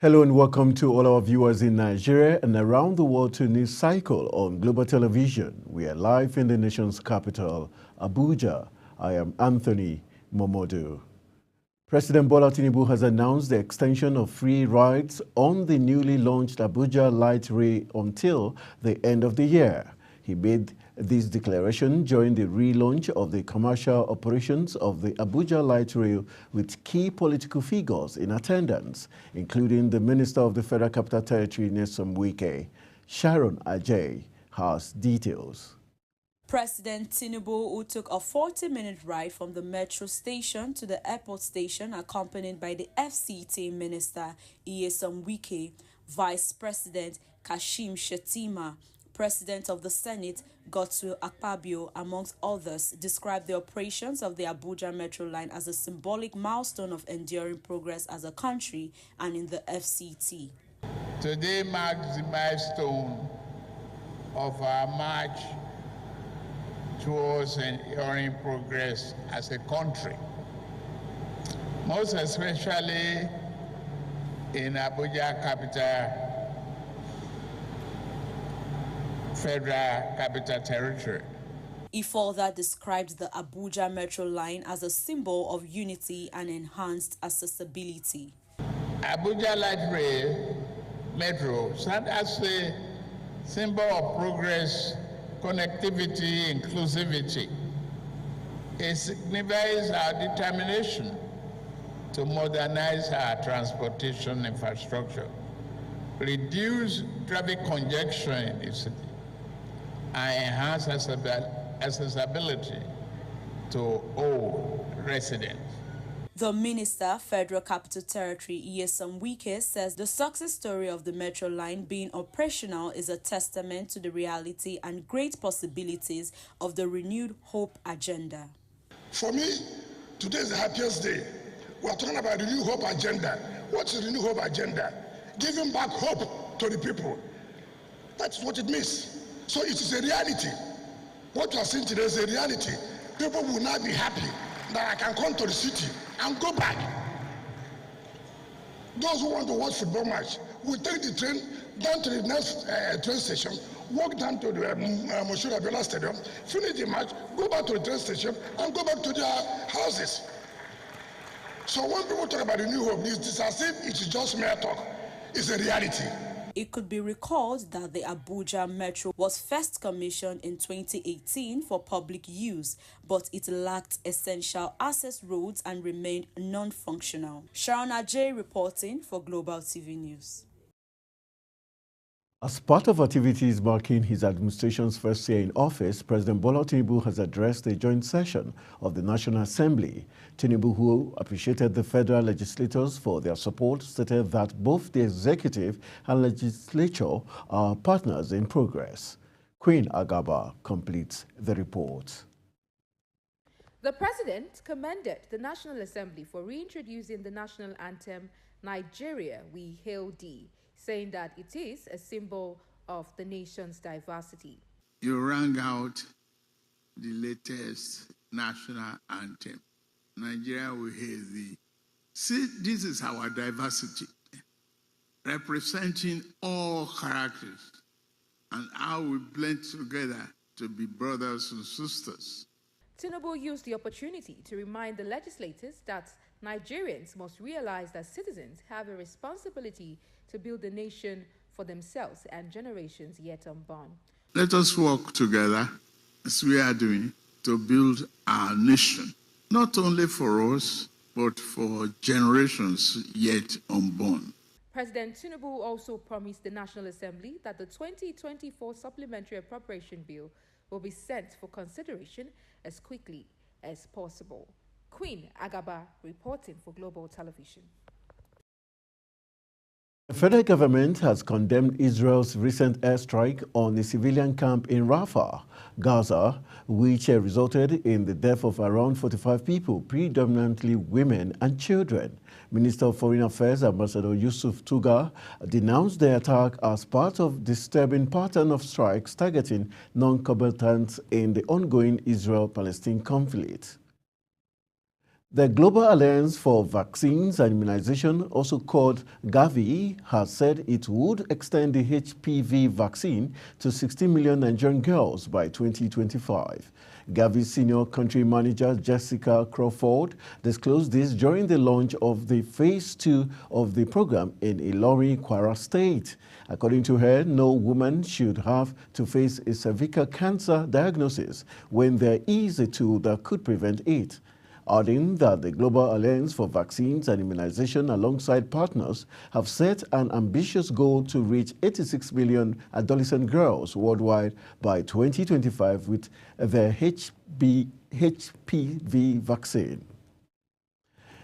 Hello and welcome to all our viewers in Nigeria and around the world to News Cycle on Global Television. We are live in the nation's capital, Abuja. I am Anthony Momodu. President Bola Tinubu has announced the extension of free rides on the newly launched Abuja Light Rail until the end of the year. He made this declaration during the relaunch of the commercial operations of the Abuja Light Rail with key political figures in attendance, including the Minister of the Federal Capital Territory, Nyesom Wike. Sharon Ajay has details. President Tinubu, who took a 40-minute ride from the metro station to the airport station, accompanied by the FCT Minister Nyesom Wike, Vice President Kashim Shettima, President of the Senate Godswill Akpabio, amongst others, described the operations of the Abuja Metro Line as a symbolic milestone of enduring progress as a country and in the FCT. Today marks the milestone of our march towards enduring progress as a country, most especially in Abuja Capital Federal Capital Territory. He further described the Abuja Metro Line as a symbol of unity and enhanced accessibility. Abuja Light Rail Metro stands as a symbol of progress, connectivity, inclusivity. It signifies our determination to modernize our transportation infrastructure, reduce traffic congestion in the city, and enhance accessibility to all residents. The Minister, Federal Capital Territory, Nyesom Wike, says the success story of the Metro Line being operational is a testament to the reality and great possibilities of the renewed hope agenda. For me, today is the happiest day. We are talking about the New Hope Agenda. What is the New Hope Agenda? Giving back hope to the people. That's what it means. So it is a reality. What you are seeing today is a reality. People will not be happy that I can come to the city and go back. Those who want to watch football match will take the train down to the next train station, walk down to the Moshood Abiola Stadium, finish the match, go back to the train station, and go back to their houses. So when people talk about the New Hope, it's as if it is just mere talk. It's a reality. It could be recalled that the Abuja Metro was first commissioned in 2018 for public use, but it lacked essential access roads and remained non-functional. Sharon Ajay reporting for Global TV News. As part of activities marking his administration's first year in office, President Bola Tinubu has addressed a joint session of the National Assembly. Tinubu, who appreciated the federal legislators for their support, stated that both the executive and legislature are partners in progress. Queen Agaba completes the report. The president commended the National Assembly for reintroducing the national anthem, Nigeria, We Hail Thee, saying that it is a symbol of the nation's diversity. You rang out the latest national anthem, Nigeria We Hail Thee. See, this is our diversity, representing all characters and how we blend together to be brothers and sisters. Tinubu used the opportunity to remind the legislators that Nigerians must realize that citizens have a responsibility to build the nation for themselves and generations yet unborn. Let us work together, as we are doing, to build our nation, not only for us, but for generations yet unborn. President Tinubu also promised the National Assembly that the 2024 Supplementary Appropriation Bill will be sent for consideration as quickly as possible. Queen Agaba reporting for Global Television. The federal government has condemned Israel's recent airstrike on a civilian camp in Rafah, Gaza, which resulted in the death of around 45 people, predominantly women and children. Minister of Foreign Affairs Ambassador Yusuf Tuga denounced the attack as part of disturbing pattern of strikes targeting non-combatants in the ongoing Israel-Palestine conflict. The Global Alliance for Vaccines and Immunization, also called Gavi, has said it would extend the HPV vaccine to 60 million Nigerian girls by 2025. Gavi's senior country manager, Jessica Crawford, disclosed this during the launch of the Phase 2 of the program in Ilorin, Kwara State. According to her, no woman should have to face a cervical cancer diagnosis when there is a tool that could prevent it. Adding that the Global Alliance for Vaccines and Immunization alongside partners have set an ambitious goal to reach 86 million adolescent girls worldwide by 2025 with the HPV vaccine.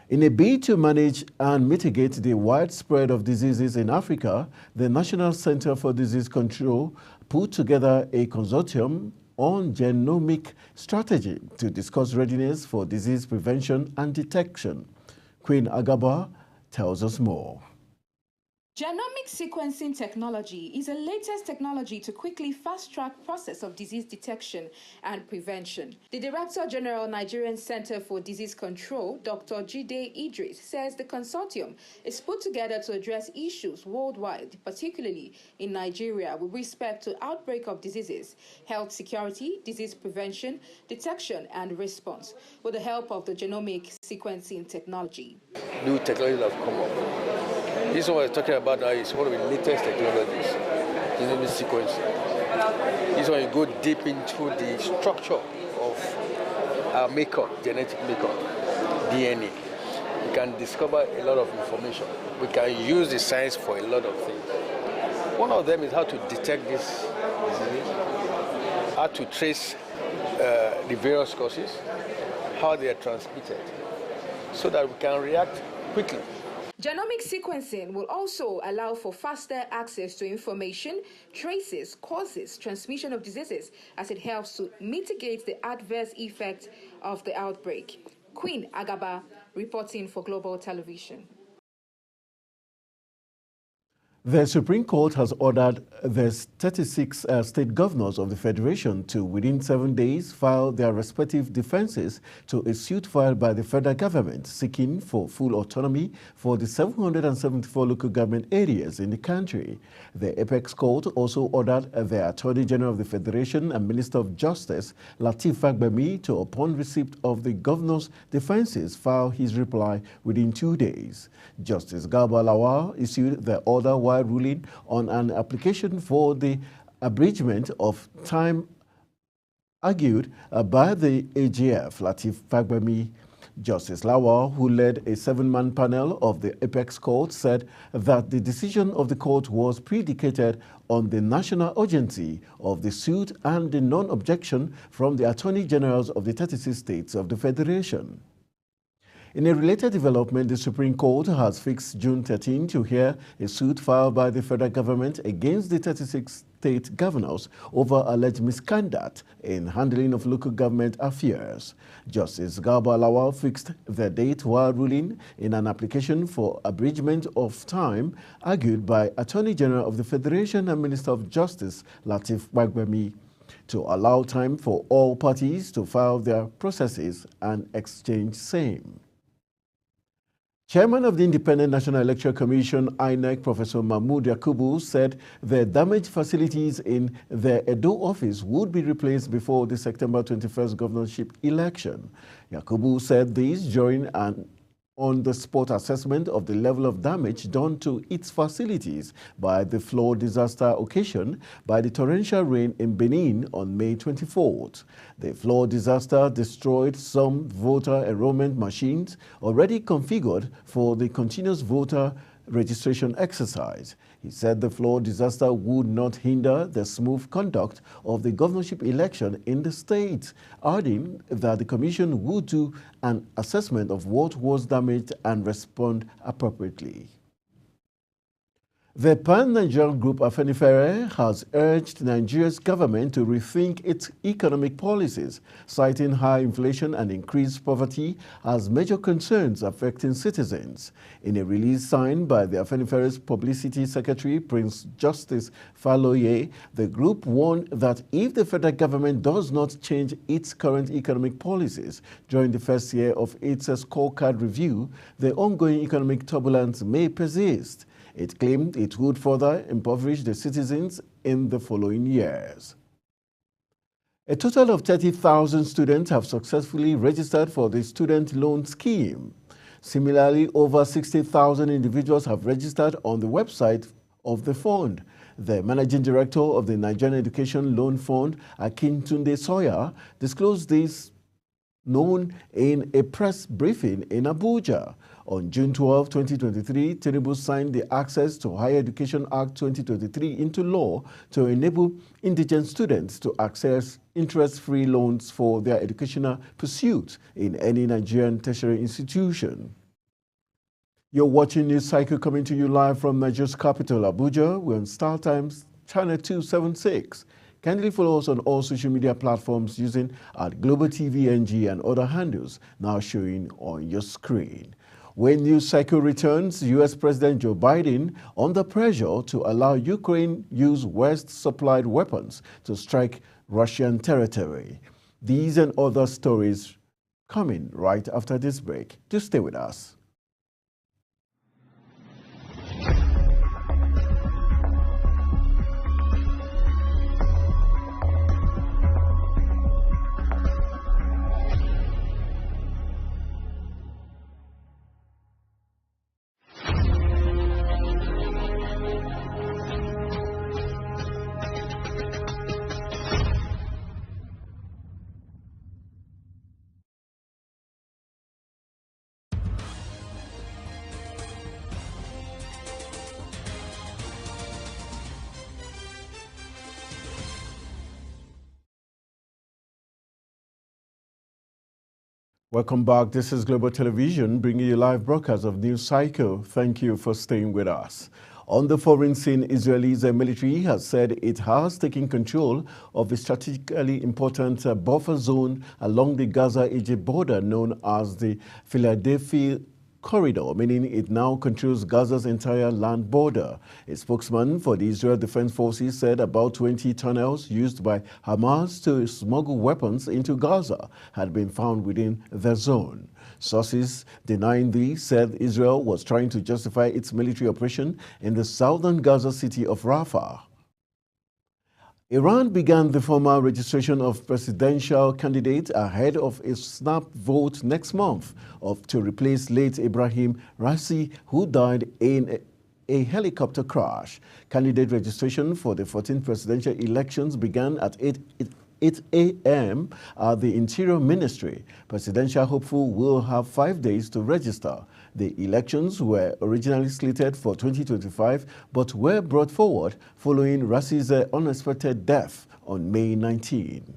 In a bid to manage and mitigate the widespread of diseases in Africa, the National Center for Disease Control put together a consortium on genomic strategy to discuss readiness for disease prevention and detection. Queen Agaba tells us more. Genomic sequencing technology is the latest technology to quickly fast-track process of disease detection and prevention. The Director General Nigerian Center for Disease Control, Dr. Jide Idris, says the consortium is put together to address issues worldwide, particularly in Nigeria, with respect to outbreak of diseases, health security, disease prevention, detection, and response, with the help of the genomic sequencing technology. New technologies have come up. This one we're talking about now is one of the latest technologies, genomic sequencing. This one you go deep into the structure of our makeup, genetic makeup, DNA. We can discover a lot of information. We can use the science for a lot of things. One of them is how to detect this disease, how to trace the various causes, how they are transmitted, so that we can react quickly. Genomic sequencing will also allow for faster access to information, traces, causes, transmission of diseases, as it helps to mitigate the adverse effects of the outbreak. Queen Agaba, reporting for Global Television. The Supreme Court has ordered the 36 state governors of the Federation to, within 7 days, file their respective defenses to a suit filed by the federal government seeking for full autonomy for the 774 local government areas in the country. The Apex Court also ordered the Attorney General of the Federation and Minister of Justice, Lateef Fagbemi, to, upon receipt of the governors' defenses, file his reply within 2 days. Justice Garba Lawal issued the order while ruling on an application for the abridgment of time argued by the AGF, Lateef Fagbemi. Justice Lawal, who led a 7-man panel of the Apex Court, said that the decision of the court was predicated on the national urgency of the suit and the non-objection from the Attorney Generals of the 36 states of the Federation. In a related development, the Supreme Court has fixed June 13 to hear a suit filed by the federal government against the 36 state governors over alleged misconduct in handling of local government affairs. Justice Garba Lawal fixed the date while ruling in an application for abridgment of time argued by Attorney General of the Federation and Minister of Justice Lateef Fagbemi to allow time for all parties to file their processes and exchange same. Chairman of the Independent National Electoral Commission, INEC, Professor Mahmood Yakubu, said the damaged facilities in the Edo office would be replaced before the September 21st governorship election. Yakubu said this during an on-the-spot assessment of the level of damage done to its facilities by the flood disaster occasioned by the torrential rain in Benin on May 24th. The flood disaster destroyed some voter enrollment machines already configured for the continuous voter registration exercise. He said the flood disaster would not hinder the smooth conduct of the governorship election in the state, adding that the commission would do an assessment of what was damaged and respond appropriately. The Pan-Nigerian Group Afenifere has urged Nigeria's government to rethink its economic policies, citing high inflation and increased poverty as major concerns affecting citizens. In a release signed by the Afenifere's Publicity Secretary, Prince Justice Faloye, the group warned that if the federal government does not change its current economic policies during the first year of its scorecard review, the ongoing economic turbulence may persist. It claimed it would further impoverish the citizens in the following years. A total of 30,000 students have successfully registered for the student loan scheme. Similarly, over 60,000 individuals have registered on the website of the fund. The managing director of the Nigerian Education Loan Fund, Akintunde Sawyer, disclosed this known in a press briefing in Abuja. On June 12, 2023, Tinubu signed the Access to Higher Education Act 2023 into law to enable indigent students to access interest-free loans for their educational pursuits in any Nigerian tertiary institution. You're watching News Cycle coming to you live from Nigeria's capital, Abuja. We're on Star Times, channel 276. Kindly follow us on all social media platforms using @GlobalTVNG and other handles now showing on your screen. When News Cycle returns, U.S. President Joe Biden under pressure to allow Ukraine use West-supplied weapons to strike Russian territory. These and other stories coming right after this break. Do stay with us. Welcome back. This is Global Television, bringing you live broadcasts of News Cycle. Thank you for staying with us. On the foreign scene, Israel's military has said it has taken control of a strategically important buffer zone along the Gaza-Egypt border known as the Philadelphia Corridor, meaning it now controls Gaza's entire land border. A spokesman for the Israel Defense Forces said about 20 tunnels used by Hamas to smuggle weapons into Gaza had been found within the zone. Sources denying this said Israel was trying to justify its military operation in the southern Gaza city of Rafah. Iran began the formal registration of presidential candidates ahead of a snap vote next month to replace late Ibrahim Raisi, who died in a helicopter crash. Candidate registration for the 14th presidential elections began at 8 a.m. at the Interior Ministry. Presidential hopeful will have 5 days to register. The elections were originally slated for 2025, but were brought forward following Raisi's unexpected death on May 19.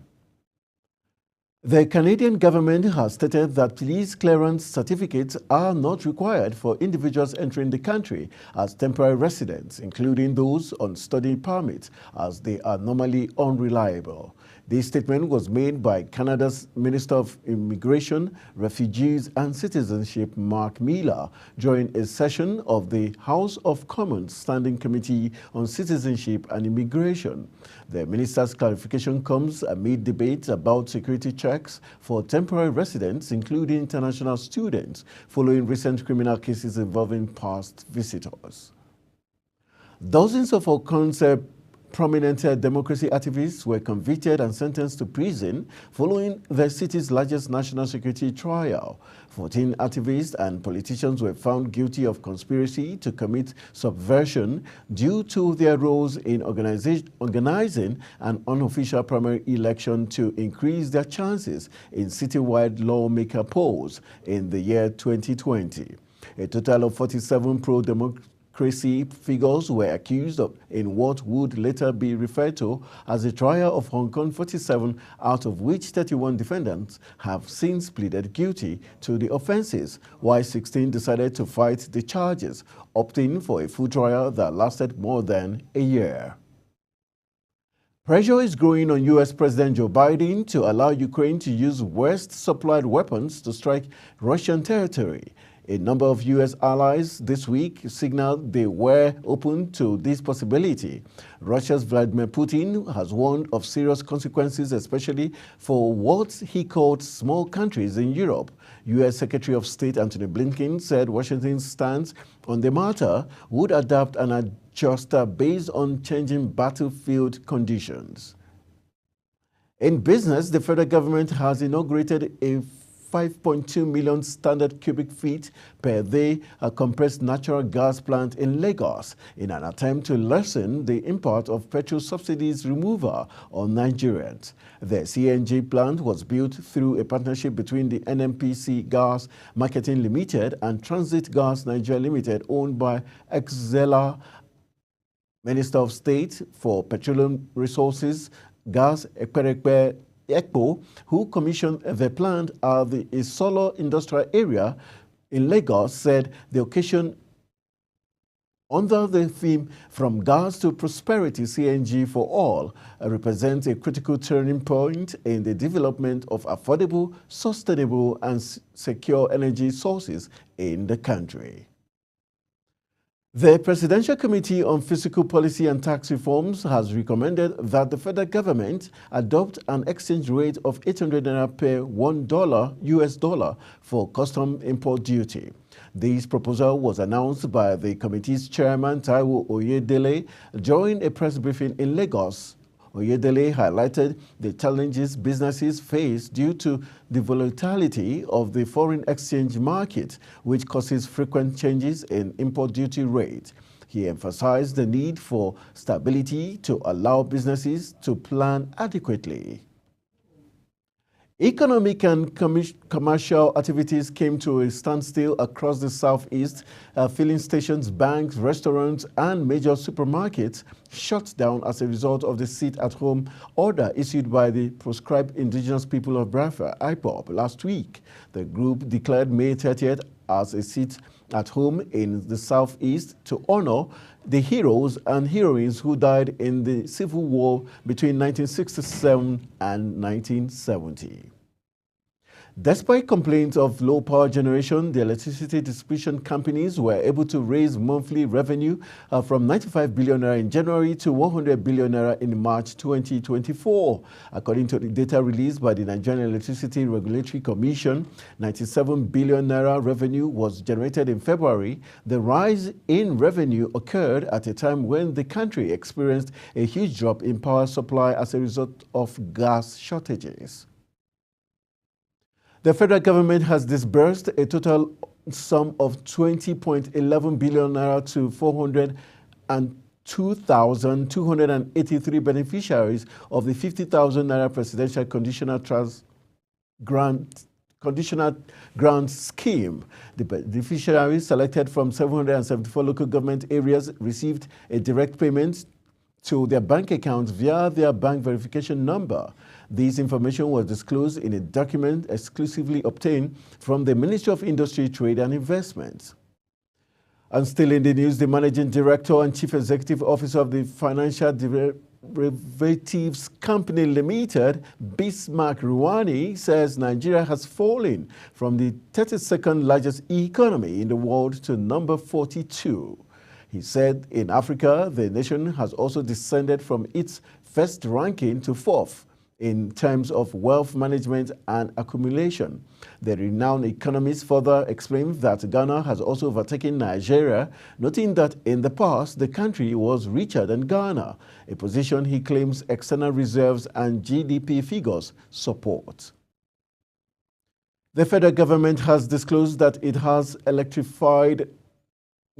The Canadian government has stated that police clearance certificates are not required for individuals entering the country as temporary residents, including those on study permits, as they are normally unreliable. This statement was made by Canada's Minister of Immigration, Refugees and Citizenship, Mark Miller, during a session of the House of Commons Standing Committee on Citizenship and Immigration. The minister's clarification comes amid debates about security checks for temporary residents, including international students, following recent criminal cases involving past visitors. Dozens of Okonse prominent democracy activists were convicted and sentenced to prison following the city's largest national security trial. 14 activists and politicians were found guilty of conspiracy to commit subversion due to their roles in organizing an unofficial primary election to increase their chances in citywide lawmaker polls in the year 2020. A total of 47 pro-democracy Crazy figures were accused of in what would later be referred to as the trial of Hong Kong 47, out of which 31 defendants have since pleaded guilty to the offenses, while 16 decided to fight the charges, opting for a full trial that lasted more than a year. Pressure is growing on U.S. President Joe Biden to allow Ukraine to use West-supplied weapons to strike Russian territory. A number of U.S. allies this week signaled they were open to this possibility. Russia's Vladimir Putin has warned of serious consequences, especially for what he called small countries in Europe. U.S. Secretary of State Antony Blinken said Washington's stance on the matter would adapt and adjust based on changing battlefield conditions. In business, the federal government has inaugurated a 5.2 million standard cubic feet per day compressed natural gas plant in Lagos in an attempt to lessen the impact of petrol subsidies removal on Nigerians. The CNG plant was built through a partnership between the NNPC Gas Marketing Limited and Transit Gas Nigeria Limited, owned by Exela. Minister of State for Petroleum Resources, Gas Ekperekpe ECPO, who commissioned the plant at the Isolo Industrial Area in Lagos, said the occasion under the theme From Gas to Prosperity, CNG for All represents a critical turning point in the development of affordable, sustainable and secure energy sources in the country. The Presidential Committee on Fiscal Policy and Tax Reforms has recommended that the federal government adopt an exchange rate of 800 naira per $1 US dollar for custom import duty. This proposal was announced by the committee's chairman, Taiwo Oyedele, during a press briefing in Lagos. Oyedele highlighted the challenges businesses face due to the volatility of the foreign exchange market, which causes frequent changes in import duty rate. He emphasized the need for stability to allow businesses to plan adequately. Economic and commercial activities came to a standstill across the southeast. Filling stations, banks, restaurants, and major supermarkets shut down as a result of the sit-at-home order issued by the Proscribed Indigenous People of Biafra, IPOB, last week. The group declared May 30th as a sit-at-home in the southeast to honor the heroes and heroines who died in the civil war between 1967 and 1970. Despite complaints of low power generation, the electricity distribution companies were able to raise monthly revenue from 95 billion naira in January to 100 billion naira in March 2024. According to the data released by the Nigerian Electricity Regulatory Commission, 97 billion naira revenue was generated in February. The rise in revenue occurred at a time when the country experienced a huge drop in power supply as a result of gas shortages. The federal government has disbursed a total sum of 20.11 billion naira to 402,283 beneficiaries of the 50,000 naira presidential conditional grant scheme. The beneficiaries selected from 774 local government areas received a direct payment to their bank accounts via their bank verification number. This information was disclosed in a document exclusively obtained from the Ministry of Industry, Trade and Investment. And still in the news, the Managing Director and Chief Executive Officer of the Financial Derivatives Company Limited, Bismarck Ruwani, says Nigeria has fallen from the 32nd largest economy in the world to number 42. He said in Africa, the nation has also descended from its first ranking to fourth in terms of wealth management and accumulation. The renowned economist further explained that Ghana has also overtaken Nigeria, noting that in the past, the country was richer than Ghana, a position he claims external reserves and GDP figures support. The federal government has disclosed that it has electrified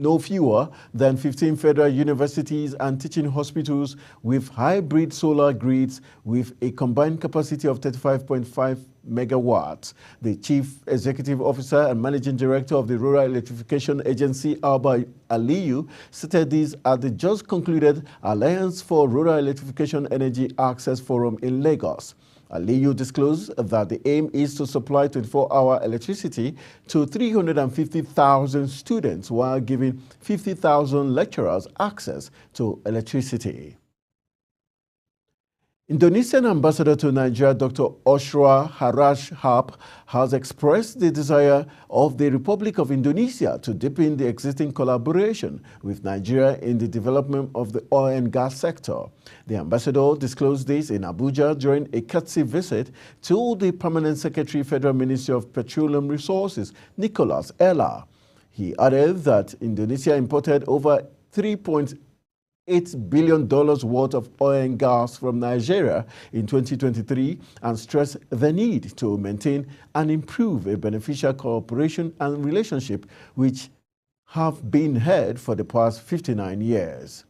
no fewer than 15 federal universities and teaching hospitals with hybrid solar grids with a combined capacity of 35.5 megawatts. The Chief Executive Officer and Managing Director of the Rural Electrification Agency, Alba Aliyu, stated this at the just concluded Alliance for Rural Electrification Energy Access Forum in Lagos. Aliyu disclosed that the aim is to supply 24-hour electricity to 350,000 students while giving 50,000 lecturers access to electricity. Indonesian ambassador to Nigeria, Dr. Oshra Harashap, has expressed the desire of the Republic of Indonesia to deepen the existing collaboration with Nigeria in the development of the oil and gas sector. The ambassador disclosed this in Abuja during a courtesy visit to the Permanent Secretary, Federal Ministry of Petroleum Resources, Nicholas Ella. He added that Indonesia imported over $3.8 billion worth of oil and gas from Nigeria in 2023 and stressed the need to maintain and improve a beneficial cooperation and relationship which have been had for the past 59 years.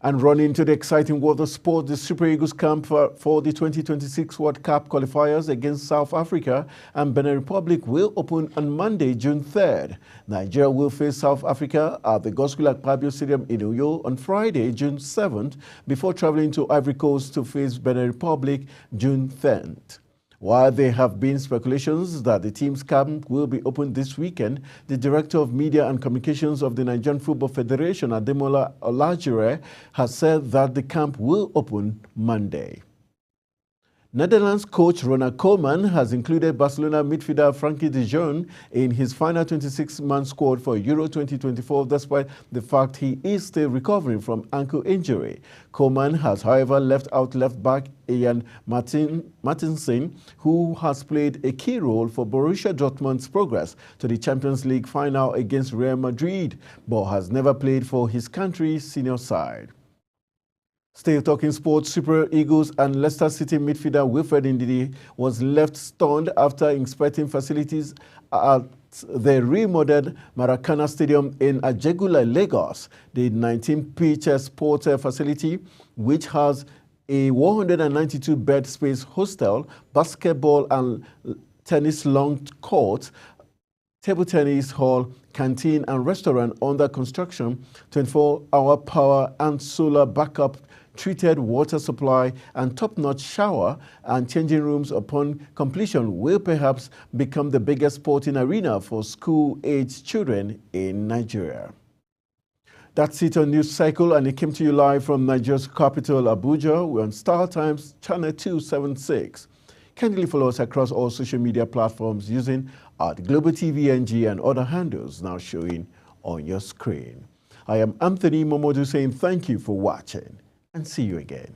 And running to the exciting world of sport, the Super Eagles camp for the 2026 World Cup qualifiers against South Africa and Benin Republic will open on Monday, June 3rd. Nigeria will face South Africa at the Godswill Akpabio Stadium in Uyo on Friday, June 7th, before traveling to Ivory Coast to face Benin Republic June 10th. While there have been speculations that the team's camp will be opened this weekend, the Director of Media and Communications of the Nigerian Football Federation, Ademola Olajire, has said that the camp will open Monday. Netherlands coach Ronald Koeman has included Barcelona midfielder Frankie de Jong in his final 26-man squad for Euro 2024, despite the fact he is still recovering from ankle injury. Koeman has, however, left out left-back Ian Martinsen, who has played a key role for Borussia Dortmund's progress to the Champions League final against Real Madrid, but has never played for his country's senior side. Still talking sports, Super Eagles and Leicester City midfielder Wilfred Ndidi was left stunned after inspecting facilities at the remodeled Maracana Stadium in Ajegula, Lagos. The 19-pitch sports facility, which has a 192-bed space hostel, basketball and tennis long court, table tennis hall, canteen and restaurant under construction, 24-hour power and solar backup, treated water supply and top-notch shower and changing rooms upon completion will perhaps become the biggest sporting arena for school-aged children in Nigeria. That's it on News Cycle, and it came to you live from Nigeria's capital, Abuja. We're on Star Times Channel 276. Kindly follow us across all social media platforms using @GlobalTVNG and other handles now showing on your screen. I am Anthony Momodu saying thank you for watching and see you again.